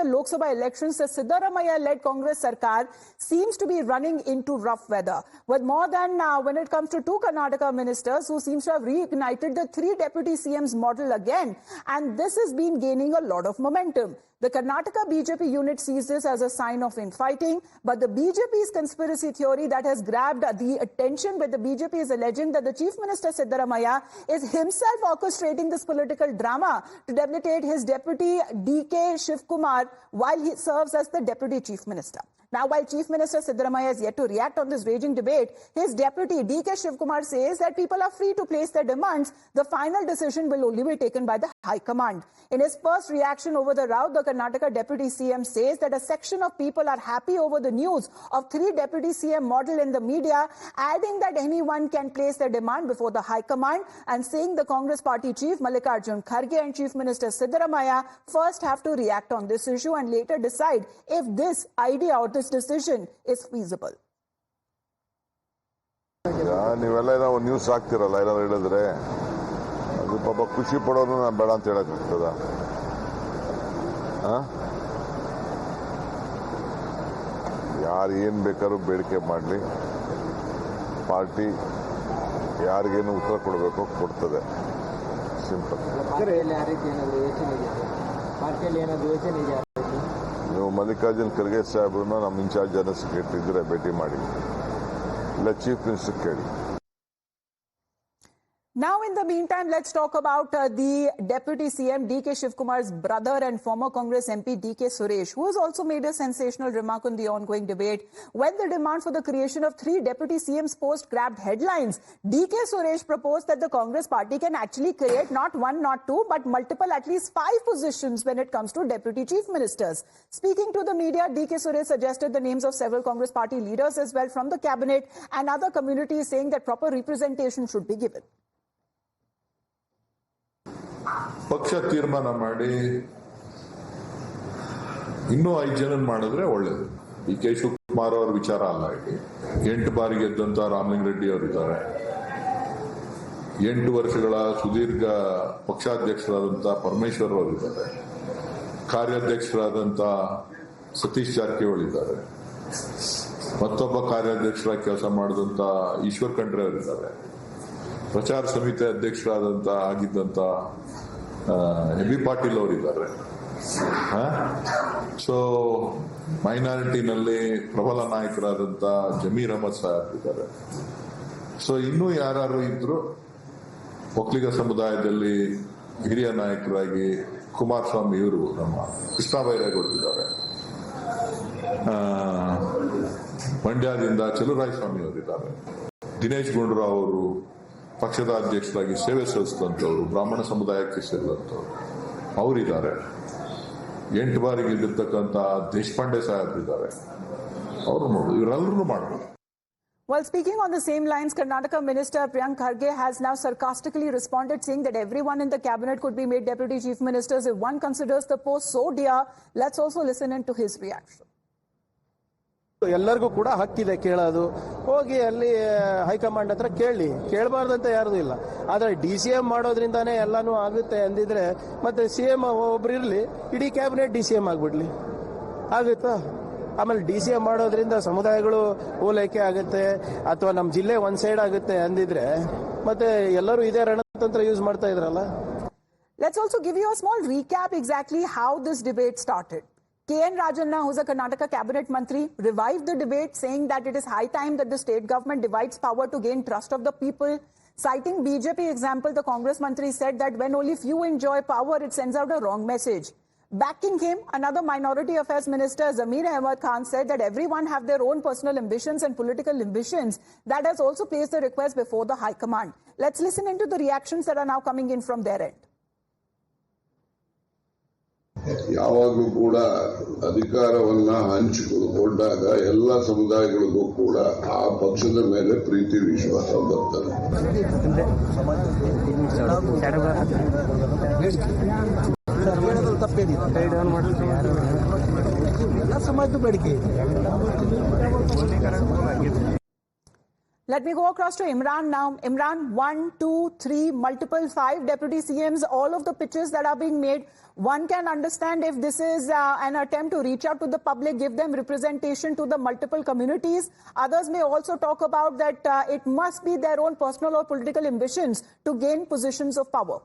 the Lok Sabha elections, the Siddaramaiah-led Congress Sarkar seems to be running into rough weather. With more than, when it comes to 2 Karnataka ministers who seems to have reignited the 3 deputy CMs model again, and this has been gaining a lot of momentum. The Karnataka BJP unit sees this as a sign of infighting, but the BJP's conspiracy theory that has grabbed the attention with the BJP is alleging that the Chief Minister Siddaramaiah is himself orchestrating this political drama to debilitate his deputy DK Shivkumar while he serves as the deputy Chief Minister. Now, while Chief Minister Siddaramaiah is yet to react on this raging debate, his deputy DK Shivkumar says that people are free to place their demands. The final decision will only be taken by the High Command. In his first reaction over the row, the Karnataka Deputy CM says that a section of people are happy over the news of 3 Deputy CM model in the media, adding that anyone can place their demand before the High Command, and saying the Congress Party Chief Mallikarjun Kharge and Chief Minister Siddaramaiah first have to react on this issue and later decide if this idea or this decision is feasible. ನೀವೆಲ್ಲ ಒಂದು news ಹಾಕ್ತಿರಲ್ಲ ಏನಾದ್ರು ಹೇಳಿದ್ರೆ ಅದು ಪಾಪ ಖುಷಿ ಪಡೋರು ನಾನು ಬೇಡ ಅಂತ ಹೇಳಕ್ಕಾಗ್ತದ? ಯಾರು ಏನು ಬೇಕಾದ್ರೂ ಬೇಡಿಕೆ ಮಾಡಲಿ, ಪಾರ್ಟಿ ಯಾರಿಗೇನು ಉತ್ತರ ಕೊಡಬೇಕು ಕೊಡ್ತದೆ. ಸಿಂಪಲ್. ನೀವು ಮಲ್ಲಿಕಾರ್ಜುನ್ ಖರ್ಗೆ ಸಾಹೇಬ್ರನ್ನ ನಮ್ಮ ಇನ್ಚಾರ್ಜ್ ಜನರಲ್ ಸೆಕ್ರೆಟರಿ ಇದ್ರೆ ಭೇಟಿ ಮಾಡಿ, ಇಲ್ಲ ಚೀಫ್ ಮಿನಿಸ್ಟರ್ ಕೇಳಿ. Now, in the meantime, let's talk about the Deputy CM DK Shivkumar's brother and former Congress MP DK Suresh, who has also made a sensational remark on the ongoing debate. When the demand for the creation of 3 Deputy CMs post grabbed headlines, DK Suresh proposed that the Congress party can actually create not 1, not 2, but multiple, at least 5 positions when it comes to Deputy Chief Ministers. Speaking to the media, DK Suresh suggested the names of several Congress party leaders as well from the cabinet and other communities, saying that proper representation should be given. ಪಕ್ಷ ತೀರ್ಮಾನ ಮಾಡಿ ಇನ್ನೂ 5 ಜನ ಮಾಡಿದ್ರೆ ಒಳ್ಳೇದು. D K Shivakumar ಅವ್ರ ವಿಚಾರ ಅಲ್ಲ. ಇಲ್ಲಿ 8 ಬಾರಿ ಗೆದ್ದಂತ ರಾಮಲಿಂಗಾರೆಡ್ಡಿ ಅವರಿದ್ದಾರೆ, 8 ವರ್ಷಗಳ ಸುದೀರ್ಘ ಪಕ್ಷಾಧ್ಯಕ್ಷರಾದಂತ ಪರಮೇಶ್ವರ್ ಅವರಿದ್ದಾರೆ, ಕಾರ್ಯಾಧ್ಯಕ್ಷರಾದಂತ ಸತೀಶ್ ಜಾರಕಿಹೊಳಿ ಇದ್ದಾರೆ, ಮತ್ತೊಬ್ಬ ಕಾರ್ಯಾಧ್ಯಕ್ಷರಾಗಿ ಕೆಲಸ ಮಾಡಿದಂತ ಈಶ್ವರ್ ಖಂಡ್ರೆ ಅವರಿದ್ದಾರೆ, ಪ್ರಚಾರ ಸಮಿತಿ ಅಧ್ಯಕ್ಷರಾದಂತ ಆಗಿದ್ದಂತ ಎಬಿ ಪಾಟೀಲ್ ಅವರಿದ್ದಾರೆ. ಸೊ ಮೈನಾರಿಟಿನಲ್ಲಿ ಪ್ರಬಲ ನಾಯಕರಾದಂತ ಜಮೀರ್ ಅಹಮದ್ ಸಾಹೇಬ್ ಇದ್ದಾರೆ. ಸೊ ಇನ್ನೂ ಯಾರು ಇದ್ರು ಒಕ್ಕಲಿಗ ಸಮುದಾಯದಲ್ಲಿ ಹಿರಿಯ ನಾಯಕರಾಗಿ ಕುಮಾರಸ್ವಾಮಿ ಇವರು, ನಮ್ಮ ಕೃಷ್ಣ ಬೈರೇಗೌಡ ಇದ್ದಾರೆ, ಮಂಡ್ಯದಿಂದ ಚಲುರಾಯಸ್ವಾಮಿ ಅವರಿದ್ದಾರೆ, ದಿನೇಶ್ ಗುಂಡೂರಾವ್ ಅವರು ಪಕ್ಷದ ಅಧ್ಯಕ್ಷರಾಗಿ ಸೇವೆ ಸಲ್ಲಿಸಿದಂಥವ್ರು, ಬ್ರಾಹ್ಮಣ ಸಮುದಾಯಕ್ಕೆ ಸೇರಿದಂಥವ್ರು ಅವರಿದ್ದಾರೆ, 8 ಬಾರಿ ಗೆದ್ದಿರ್ತಕ್ಕಂಥ ದೇಶಪಾಂಡೆ ಸಾಹೇಬ್ ಇದ್ದಾರೆ. ಅವರು ನೋಡಿ ಇವರೆಲ್ಲರೂ ಮಾಡಬಹುದು. While speaking on the same lines, Karnataka Minister Priyank Kharge has now sarcastically responded, saying that everyone in the cabinet could be made deputy chief ministers if one considers the post so dear. Let's also listen into his reaction. ಎಲ್ಲರಿಗೂ ಕೂಡ ಹಕ್ಕಿದೆ ಕೇಳೋದು, ಹೋಗಿ ಅಲ್ಲಿ high command ಹತ್ರ ಕೇಳಬಾರ್ದಂತ ಯಾರ್ದು ಇಲ್ಲ. ಆದ್ರೆ DCM ಮಾಡೋದ್ರಿಂದಾನೇ ಎಲ್ಲಾನು ಆಗುತ್ತೆ ಅಂದಿದ್ರೆ ಮತ್ತೆ CM ಒಬ್ರು ಇರ್ಲಿ, ಇಡೀ ಕ್ಯಾಬಿನೆಟ್ DCM ಆಗ್ಬಿಡ್ಲಿ, ಆಗುತ್ತಾ? ಆಮೇಲೆ DCM ಮಾಡೋದ್ರಿಂದ ಸಮುದಾಯಗಳು ಓಲೈಕೆ ಆಗುತ್ತೆ ಅಥವಾ ನಮ್ಮ ಜಿಲ್ಲೆ ಒಂದ್ ಸೈಡ್ ಆಗುತ್ತೆ ಅಂದಿದ್ರೆ ಮತ್ತೆ ಎಲ್ಲರೂ ಇದೇ ರಣತಂತ್ರ ಯೂಸ್ ಮಾಡ್ತಾ ಇದ್ರಲ್ಲ. Let's also give you a small recap exactly how this debate started. K.N. Rajanna, who's a Karnataka cabinet mantri, revived the debate, saying that it is high time that the state government divides power to gain trust of the people. Citing BJP example, the Congress mantri said that when only few enjoy power, it sends out a wrong message. Backing him, another minority affairs minister, Zameer Ahmad Khan, said that everyone have their own personal ambitions and political ambitions. That has also placed the request before the High Command. Let's listen into the reactions that are now coming in from their end. ಯಾವಾಗಲೂ ಕೂಡ ಅಧಿಕಾರವನ್ನ ಹಂಚಿಕೊಂಡಾಗ ಎಲ್ಲ ಸಮುದಾಯಗಳಿಗೂ ಕೂಡ ಆ ಪಕ್ಷದ ಮೇಲೆ ಪ್ರೀತಿ ವಿಶ್ವಾಸ ಬರ್ತದೆ. ಸಮಾಜದ ಬೇಡಿಕೆ Let me go across to Imran now. Imran, 1, 2, 3, multiple 5 deputy CMs, all of the pitches that are being made. One can understand if this is an attempt to reach out to the public, give them representation to the multiple communities. Others may also talk about that it must be their own personal or political ambitions to gain positions of power.